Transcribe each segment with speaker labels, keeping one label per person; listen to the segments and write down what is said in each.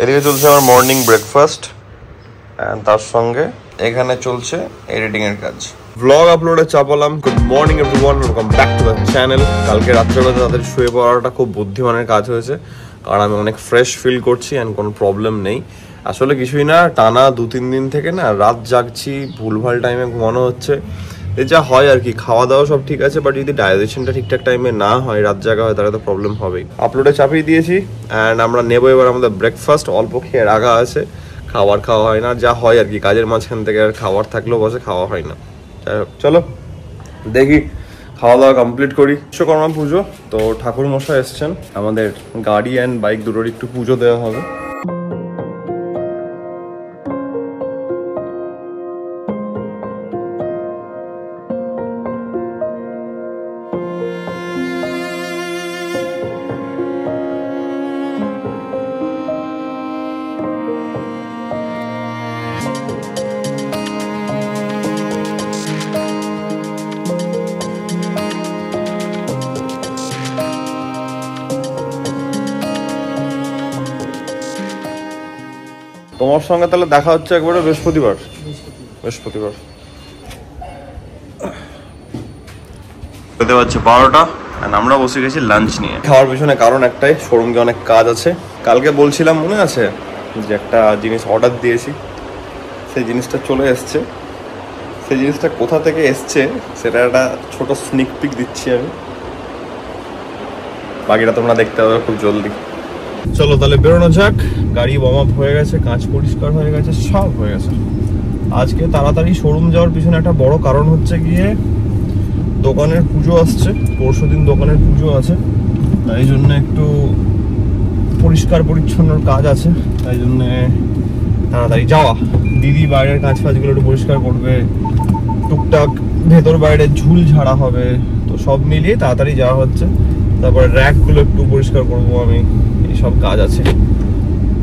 Speaker 1: এদিকে চলছে আমার মর্নিং ব্রেকফাস্ট এন্ড তার সঙ্গে এখানে চলছে এডিটিং এর কাজ। ব্লগ আপলোডে চাপালাম। Good morning everyone, welcome back to the channel. কালকে রাত্রেবেলা তাদের শুয়ে পড়াটা খুব বুদ্ধিমানের কাজ হয়েছে, কারণ আমি অনেক ফ্রেশ ফিল করছি অ্যান্ড কোনো প্রবলেম নেই। আসলে কিছুই না, টানা 2-3 দিন থেকে না রাত জাগছি, ভুলভাল টাইমে ঘুমানো হচ্ছে, এ যা হয় আর কি। খাওয়া দাওয়া সব ঠিক আছে, বাট যদি ডাইজেশনটা ঠিকঠাক টাইমে না হয়, রাত জাগা হয়, তাহলে তো প্রবলেম হবেই। আপলোডে চাপিয়ে দিয়েছি অ্যান্ড আমরা নেবো এবার আমাদের ব্রেকফাস্ট। অল্প খেয়ে রাখা আছে, খাওয়া হয় না, যা হয় আর কি। কাজের মাঝখান থেকে আর খাবার থাকলেও বসে খাওয়া হয় না। যাই হোক, চলো দেখি খাওয়া দাওয়া কমপ্লিট করি। বিশ্বকর্মা পুজো তো, ঠাকুর মশাই এসছেন, আমাদের গাড়ি অ্যান্ড বাইক দুটোর একটু পুজো দেওয়া হবে। তোমার সঙ্গে তাহলে দেখা হচ্ছে একবারে বৃহস্পতিবার। খেতে পাচ্ছে 12টা, আমরা বসে গেছি লাঞ্চ নিয়ে। খাওয়ার পিছনে কারণ একটাই, শোরুমে অনেক কাজ আছে। কালকে বলছিলাম মনে আছে যে একটা জিনিস অর্ডার দিয়েছি, সেই জিনিসটা চলে এসছে। সেই জিনিসটা কোথা থেকে এসছে সেটা একটা ছোট স্নিক পিক দিচ্ছি আমি, বাকিটা তোমরা দেখতে পাবে খুব জলদি। চলো তাহলে বেরোনো যাক। গাড়ি ওয়ার্ম আপ হয়ে গেছে, কাঁচ পরিষ্কার হয়ে গেছে, সব হয়ে গেছে। আজকে তাড়াতাড়ি শোরুম যাওয়ার পিছনে একটা বড় কারণ হচ্ছে গিয়ে দোকানের পুজো আসছে, পরশুদিন দোকানের পুজো আছে, তাই জন্য একটু পরিষ্কার পরিচ্ছন্নর কাজ আছে, তাই জন্য তাড়াতাড়ি যাওয়া। দিদি বাইরের কাজ ফাজগুলো একটু পরিষ্কার করবে, টুকটাক ভেতর বাইরে ঝুল ঝাড়া হবে, তো সব মিলিয়ে তাড়াতাড়ি যাওয়া হচ্ছে। তারপরে র্যাকগুলো একটু পরিষ্কার করবো আমি, এইসব কাজ আছে,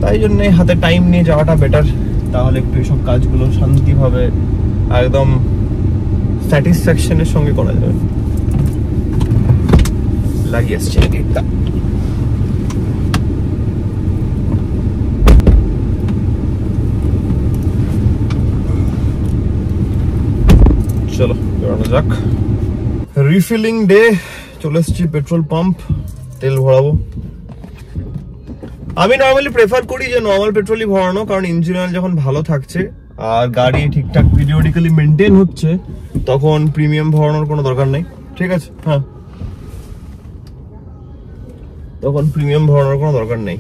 Speaker 1: তাই জন্য হাতে টাইম নিয়ে যাওয়াটা বেটার। তাহলে একটু এইসব কাজগুলো শান্তিভাবে একদম স্যাটিসফ্যাকশনের সঙ্গে করা যাবে। লাগিয়ে আসছে গেটটা। চলো বেরোনো যাক। রিফিলিং ডে, চলে এসেছি পেট্রোল পাম্প, তেল ভরাবো। আমি নর্মালি প্রেফার করি যে নর্মাল পেট্রোলই ভরানো, কারণ ইঞ্জিন অয়েল যখন ভালো থাকছে আর গাড়ি ঠিকঠাক পিরিয়ডিক্যালি মেনটেন হচ্ছে, তখন প্রিমিয়াম ভরানোর কোনো দরকার নেই। ঠিক আছে, হ্যাঁ, তখন প্রিমিয়াম ভরানোর কোনো দরকার নেই।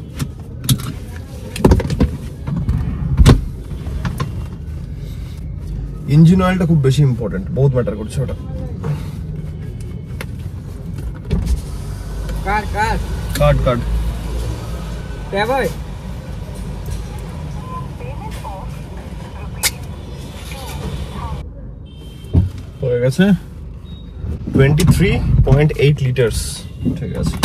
Speaker 1: ইঞ্জিন অয়েলটা খুব বেশি ইম্পর্টেন্ট, বহুত ম্যাটার করছে ওটা। কাট হয়ে গেছে 23.8 লিটার্স। ঠিক আছে,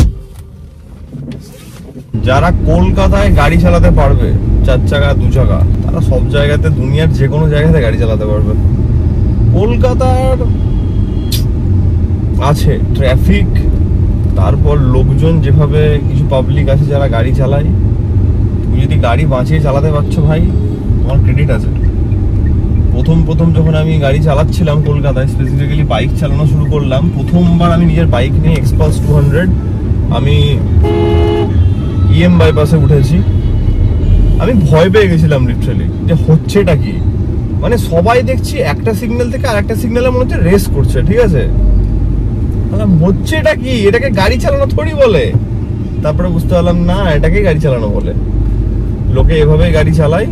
Speaker 1: যারা কলকাতায় গাড়ি চালাতে পারবে 4 চাকা 2 চাকা, তারা সব জায়গাতে, দুনিয়ার যে কোনো জায়গাতে গাড়ি চালাতে পারবে। কলকাতার আছে ট্রাফিক, তারপর লোকজন, যেভাবে কিছু পাবলিক আছে যারা গাড়ি চালায়, তুমি যদি গাড়ি বাঁচিয়ে চালাতে পারছো ভাই, তোমার ক্রেডিট আছে। প্রথম যখন আমি গাড়ি চালাচ্ছিলাম কলকাতায়, স্পেসিফিক্যালি বাইক চালানো শুরু করলাম, প্রথমবার আমি নিজের বাইক নিয়ে এক্সপালস 200 আমি ইএম বাইপাসে উঠেছি। আমি ভয় পেয়ে গেছিলাম লিটারালি, যে হচ্ছেটা কি। মানে সবাই দেখছি একটা সিগন্যাল থেকে আর একটা সিগন্যালে মনে হচ্ছে রেস করছে, ঠিক আছে, হচ্ছেটা কি, এটাকে গাড়ি চালানো থোড়ি বলে। তারপরে বুঝতে পারলাম না, এটাকে গাড়ি চালানো বলে। লোকে এভাবেই গাড়ি চালায়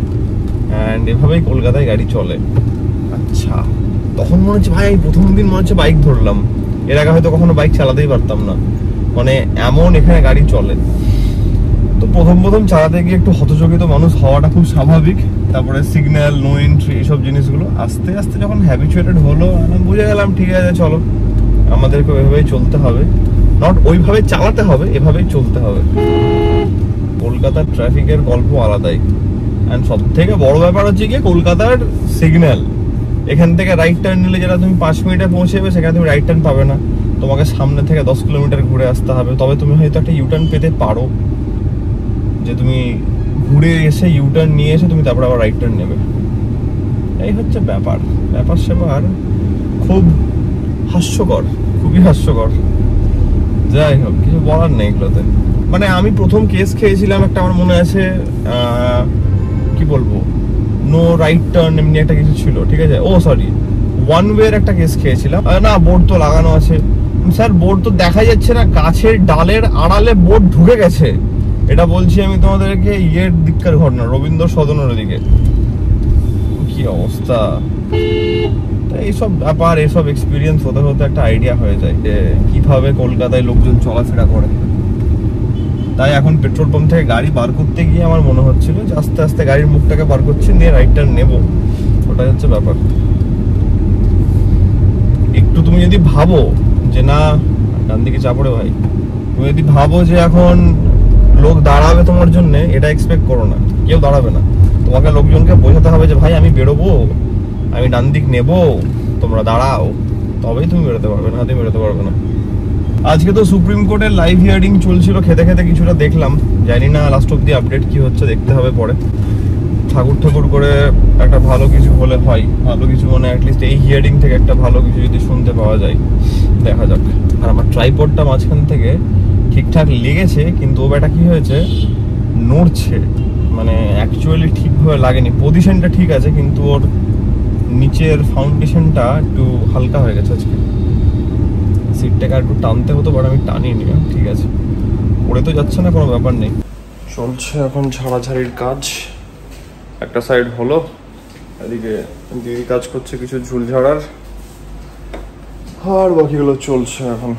Speaker 1: অ্যান্ড এভাবেই কলকাতায় গাড়ি চলে। আচ্ছা, তখন মনে হচ্ছে ভাই প্রথম দিন মনে হচ্ছে বাইক ধরলাম, এর আগে হয়তো কখনো বাইক চালাতেই পারতাম না, মানে এমন এখানে গাড়ি চলে। তো প্রথম চালাতে গিয়ে একটু হতচকিত মানুষ হওয়াটা খুব স্বাভাবিক। তারপরে সিগন্যাল, নো এন্ট্রি, এইসব জিনিসগুলো আস্তে আস্তে যখন হ্যাবিচুয়েটেড হলো, বুঝে গেলাম ঠিক আছে চলো, আমাদেরকে ওইভাবেই চলতে হবে, নট ওইভাবে চালাতে হবে, এভাবেই চলতে হবে। কলকাতার ট্রাফিকের গল্প আলাদাই। অ্যান্ড সব থেকে বড় ব্যাপার হচ্ছে গিয়ে কলকাতার সিগন্যাল। এখান থেকে রাইট টার্ন নিলে যেটা তুমি 5 মিনিটে পৌঁছে যাবে, সেখানে তুমি রাইট টার্ন পাবে না, তোমাকে সামনে থেকে 10 কিলোমিটার ঘুরে আসতে হবে, তবে তুমি হয়তো একটা ইউটার্ন পেতে পারো, যে তুমি ঘুরে এসে ইউটার্ন নিয়ে এসে তুমি তারপর আবার রাইট টার্ন নেবে। এই হচ্ছে ব্যাপার স্যাপার, খুব হাস্যকর, খুবই হাস্যকর। যাই হোক, কিছু বলার নেই এগুলোতে। মানে আমি প্রথম কেস খেয়েছিলাম একটা, আমার মনে আছে কি বলবো, নো রাইট টার্ন এমনি একটা কিছু ছিল, ঠিক আছে। ও সরি, ওয়ান ওয়ের একটা কেস খেয়েছিলাম। না, বোর্ড তো লাগানো আছে স্যার, বোর্ড তো দেখা যাচ্ছে না, গাছের ডালের আড়ালে বোর্ড ঢুকে গেছে। এটা বলছি আমি তোমাদেরকে ইয়ের দিককার ঘটনা, রবীন্দ্র সদনের দিকে। কি অবস্থা! এইসব ব্যাপার, এইসব এক্সপিরিয়েন্স হতে হতে একটা আইডিয়া হয়ে যায় যে কিভাবে কলকাতায় লোকজন চলাফেরা করে। তাই এখন পেট্রোল পাম্প থেকে গাড়ি বার করতে গিয়ে আমার মনে হচ্ছিল যে আস্তে আস্তে গাড়ির মুখটাকে বার করছি, নিয়ে রাইট টার্ন নেবো। ওটাই হচ্ছে ব্যাপার। একটু তুমি যদি ভাবো যে না, ডান দিকে চাপড়ে ভাই, তুমি যদি ভাবো যে এখন লোক দাঁড়াবে তোমার জন্য, এটা এক্সপেক্ট করো না, কেউ দাঁড়াবে না। তোমাকে লোকজনকে বোঝাতে হবে যে ভাই আমি বেরোবো, আমি ডান দিক নেবো, তোমরা দাঁড়াও, তবেই তুমি বেরোতে পারবে, না তুমি বেরোতে পারবে না। আজকে তো সুপ্রিম কোর্টের লাইভ হিয়ারিং চলছিল, খেতে খেতে কিছুটা দেখলাম। জানি না লাস্ট অব্দি আপডেট কি হচ্ছে, দেখতে হবে পরে। ঠাকুর করে একটা ভালো কিছু হলে হয়, ভালো কিছু মানে অ্যাটলিস্ট এই হিয়ারিং থেকে একটা ভালো কিছু যদি শুনতে পাওয়া যায়, দেখা যাক। আর আমার ট্রাইপডটা মাঝখান থেকে ঠিকঠাক লেগেছে, কিন্তু ও ব্যাটা কি হয়েছে, নড়ছে, মানে অ্যাকচুয়ালি ঠিকভাবে লাগেনি। পজিশনটা ঠিক আছে, কিন্তু ওর নিচের ফাউন্ডেশনটা একটু হালকা হয়ে গেছে আজকে। সিটটাকে একটু টানতে হতো, বাট আমি টানিনি, ঠিক আছে, পড়ে তো যাচ্ছে না, কোনো ব্যাপার নেই। চলছে এখন ঝাড়াঝাড়ির কাজ, একটা সাইড হলো, এদিকে দিদি কাজ করছে কিছু ঝুল ঝাড়ার, আর বাকিগুলো চলছে এখন।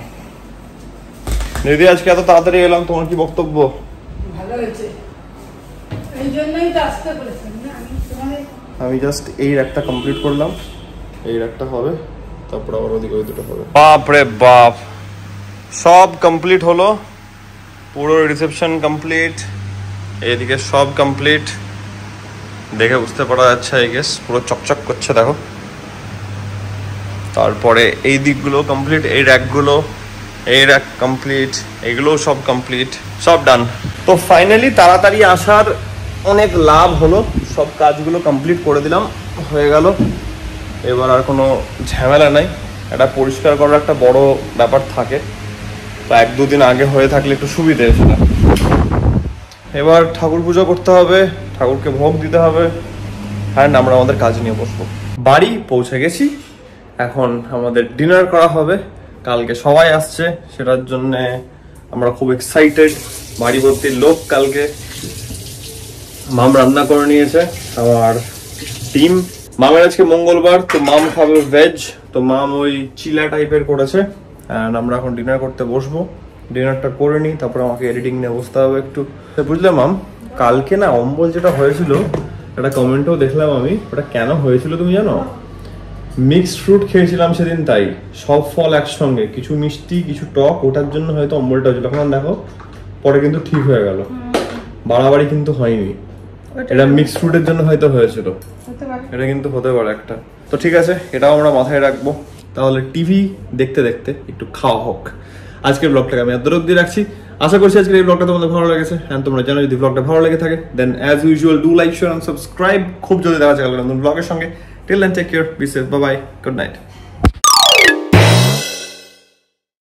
Speaker 1: দিদি আজকে এত তাড়াতাড়ি এলাম, তোমার কি বক্তব্য?
Speaker 2: ভালো হয়েছে, এই জন্যই তো আসতে বলেছেন না আমি।
Speaker 1: আমি জাস্ট এই একটা কমপ্লিট করলাম, এই একটা হবে, তারপর আবার ওদিকে ওই দুটো হবে। বাপ রে বাপ, সব কমপ্লিট হলো, পুরো রিসেপশন কমপ্লিট, এইদিকে সব কমপ্লিট, দেখে বুঝতে পারা যাচ্ছে আই গেস, পুরো চকচক করছে দেখো। তারপরে এই দিকগুলো কমপ্লিট, এই র্যাকগুলো, এই র্যাক কমপ্লিট, এগুলোও সব কমপ্লিট, সব ডান। তো ফাইনালি তাড়াতাড়ি আসার অনেক লাভ হলো, সব কাজগুলো কমপ্লিট করে দিলাম, হয়ে গেল। এবার আর কোনো ঝামেলা নাই। এটা পরিষ্কার করার একটা বড় ব্যাপার থাকে, তো 1-2 দিন আগে হয়ে থাকলে একটু সুবিধে সেটা। এবার ঠাকুর পুজো করতে হবে, ঠাকুরকে ভোগ দিতে হবে, হ্যাঁ আমরা আমাদের কাজ নিয়ে বসবো। বাড়ি পৌঁছে গেছি, এখন আমাদের ডিনার করা হবে। কালকে সবাই আসছে, সেটার জন্য আমরা খুব এক্সাইটেড। বাড়ি ভর্তি লোক কালকে। মাম রান্না করে নিয়েছে, আমার টিম। মামের আজকে মঙ্গলবার, তো মাম খাবে ভেজ, তো মাম ওই চিলা টাইপের করেছে। অ্যান্ড আমরা এখন ডিনার করতে বসবো। ডিনারটা করে নিই, তারপর আমাকে এডিটিং নিয়ে বসতে হবে একটু। বুঝলে মাম, কালকে না অম্বল যেটা হয়েছিল, একটা কমেন্টও দেখলাম আমি, ওটা কেন হয়েছিল তুমি জানো? মিক্সড ফ্রুট খেয়েছিলাম সেদিন, তাই সব ফল একসঙ্গে, কিছু মিষ্টি কিছু টক, ওটার জন্য হয়তো অম্বলটা হয়েছিল। এখন দেখো পরে কিন্তু ঠিক হয়ে গেল, বাড়াবাড়ি কিন্তু হয়নি। এটা মিক্সড ফ্রুটের জন্য হয়তো হয়েছিল, এটা কিন্তু হতে পারে একটা। তো ঠিক আছে, এটাও আমরা মাথায় রাখবো। তাহলে টিভি দেখতে দেখতে একটু খাওয়া হোক। আজকের ব্লগটাকে আমি এত অব্দি রাখছি। আশা করছি আজকের এই ব্লগটা তোমাদের ভালো লেগেছে। হ্যাঁ, তোমরা জানো যদি ব্লগটা ভালো লেগে থাকে, then as usual do like, share and subscribe. খুব জলদি দেখা যাচ্ছে নতুন ব্লগের সঙ্গে। Till then take care, be safe, bye bye, good night.